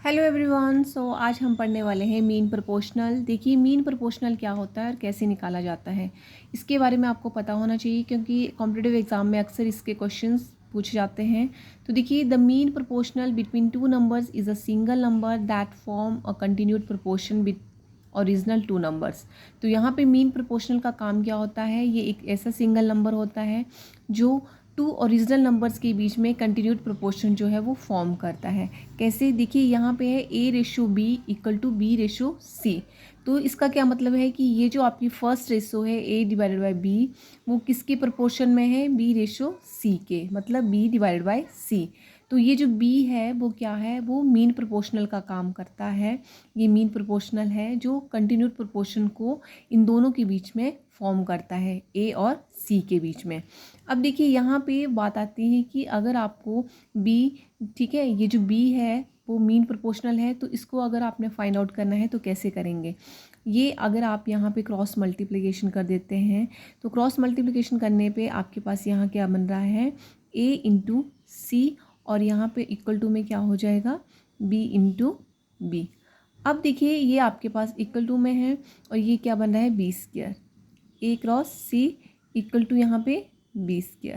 Hello everyone. आज हम पढ़ने वाले हैं मीन प्रोपोर्शनल। देखिए मीन प्रोपोर्शनल क्या होता है और कैसे निकाला जाता है, इसके बारे में आपको पता होना चाहिए क्योंकि कॉम्पिटिटिव एग्जाम में अक्सर इसके क्वेश्चंस पूछे जाते हैं। तो देखिए the mean proportional between two numbers is a single number that form a continued proportion with original two numbers. तो यहाँ पे मीन प्रोपोर्शनल का काम क्या होता है, ये एक ऐसा सिंगल नंबर होता है जो टू ओरिजिनल नंबर्स के बीच में कंटिन्यूड प्रोपोर्शन जो है वो फॉर्म करता है। कैसे, देखिए यहाँ पे है A/B=B/C। तो इसका क्या मतलब है कि ये जो आपकी फर्स्ट रेशो है A/B वो किसके प्रोपोर्शन में है, B/C के, मतलब B/C। तो ये जो B है वो क्या है, वो मीन प्रोपोर्शनल का काम करता है। ये मीन प्रोपोर्शनल है जो कंटिन्यूड प्रोपोर्शन को इन दोनों के बीच में फॉर्म करता है, A और C के बीच में। अब देखिए यहाँ पे बात आती है कि अगर आपको B, ठीक है, ये जो B है वो मीन प्रोपोर्शनल है, तो इसको अगर आपने फाइंड आउट करना है तो कैसे करेंगे। ये अगर आप यहाँ पे क्रॉस मल्टीप्लिकेशन कर देते हैं तो क्रॉस मल्टीप्लिकेशन करने पे आपके पास यहाँ क्या बन रहा है, A/C, और यहाँ पे इक्वल टू में क्या हो जाएगा, B/B। अब देखिए ये आपके पास इक्वल टू में है और ये क्या बन रहा है, B²। A×C इक्वल टू यहाँ पे B²।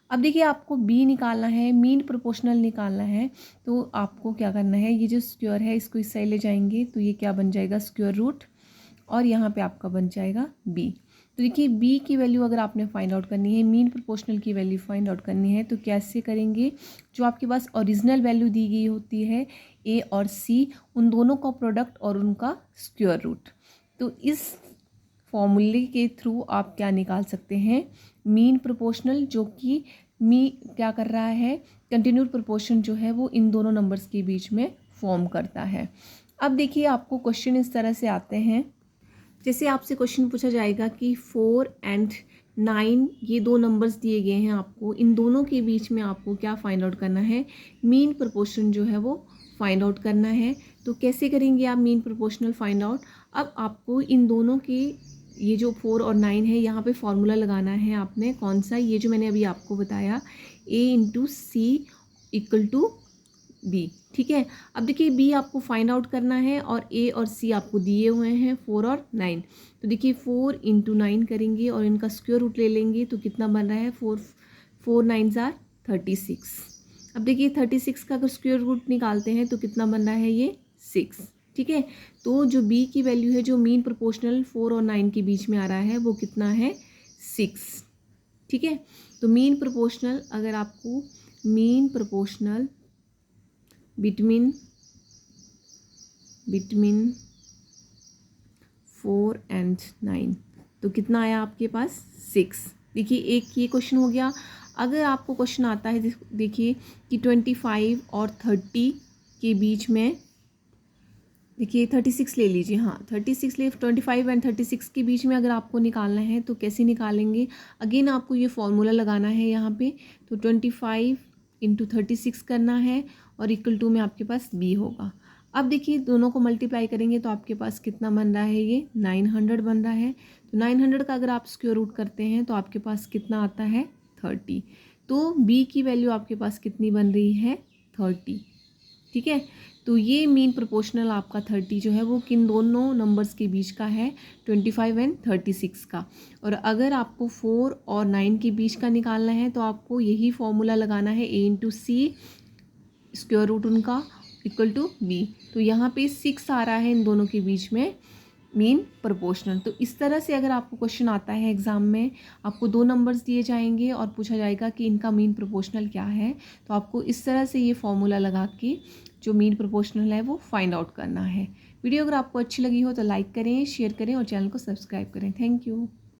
अब देखिए आपको B निकालना है, मीन प्रोपोर्शनल निकालना है, तो आपको क्या करना है, ये जो स्क्वायर है इसको इस साइड ले जाएंगे तो ये क्या बन जाएगा, स्क्वायर रूट, और यहाँ पे आपका बन जाएगा B। तो देखिए B की वैल्यू अगर आपने फाइंड आउट करनी है, मीन प्रोपोर्शनल की वैल्यू फाइंड आउट करनी है, तो कैसे करेंगे, जो आपके पास ओरिजिनल वैल्यू दी गई होती है A और C, उन दोनों का प्रोडक्ट और उनका स्क्वायर रूट। तो इस फॉर्मूले के थ्रू आप क्या निकाल सकते हैं, मीन प्रोपोर्शनल, जो कि क्या कर रहा है, कंटिन्यूड प्रोपोर्शन जो है वो इन दोनों नंबर्स के बीच में फॉर्म करता है। अब देखिए आपको क्वेश्चन इस तरह से आते हैं, जैसे आपसे क्वेश्चन पूछा जाएगा कि 4 और 9 ये दो नंबर्स दिए गए हैं आपको, इन दोनों के बीच में आपको क्या फाइंड आउट करना है, मीन प्रोपोर्शन जो है वो फाइंड आउट करना है। तो कैसे करेंगे आप मीन प्रोपोर्शनल फाइंड आउट। अब आपको इन दोनों के, ये जो 4 और 9 है, यहाँ पे फॉर्मूला लगाना है आपने, कौन सा, ये जो मैंने अभी आपको बताया, A/C इक्वल टू B, ठीक है। अब देखिए B आपको फाइंड आउट करना है और A और C आपको दिए हुए हैं 4 और 9। तो देखिए 4 × 9 करेंगे और इनका स्क्वायर रूट ले लेंगे तो कितना बन रहा है, 4 9s are 36। अब देखिए 36 का अगर स्क्वायर रूट निकालते हैं तो कितना बन रहा है, ये 6, ठीक है। तो जो B की वैल्यू है, जो मीन प्रोपोर्शनल 4 और 9 के बीच में आ रहा है, वो कितना है, 6, ठीक है। तो मीन प्रोपोर्शनल, अगर आपको मीन प्रोपोर्शनल बिटवीन 4 और 9, तो कितना आया आपके पास, 6। देखिए एक ये क्वेश्चन हो गया। अगर आपको क्वेश्चन आता है देखिए कि 25 और 30 के बीच में, देखिए 36 ले लीजिए, हाँ 36 ले, 25 और 36 के बीच में अगर आपको निकालना है तो कैसे निकालेंगे, अगेन आपको ये फॉर्मूला लगाना है यहाँ पे। तो 25 × 36 करना है और इक्वल टू में आपके पास B होगा। अब देखिए दोनों को मल्टीप्लाई करेंगे तो आपके पास कितना बन रहा है, ये 900 बन रहा है। तो 900 का अगर आप स्क्वायर रूट करते हैं तो आपके पास कितना आता है, 30। तो B की वैल्यू आपके पास कितनी बन रही है, 30, ठीक है। तो ये मीन प्रोपोर्शनल आपका 30 जो है वो किन दोनों नंबर्स के बीच का है, 25 और 36 का। और अगर आपको 4 और 9 के बीच का निकालना है तो आपको यही फॉर्मूला लगाना है, A/C स्क्वायर रूट उनका इक्वल टू B। तो यहाँ पे 6 आ रहा है इन दोनों के बीच में मीन प्रोपोर्शनल। तो इस तरह से अगर आपको क्वेश्चन आता है एग्ज़ाम में, आपको दो नंबर्स दिए जाएंगे और पूछा जाएगा कि इनका मीन प्रोपोर्शनल क्या है, तो आपको इस तरह से ये फॉर्मूला लगा के जो मीन प्रोपोर्शनल है वो फाइंड आउट करना है। वीडियो अगर आपको अच्छी लगी हो तो लाइक करें, शेयर करें और चैनल को सब्सक्राइब करें। Thank you.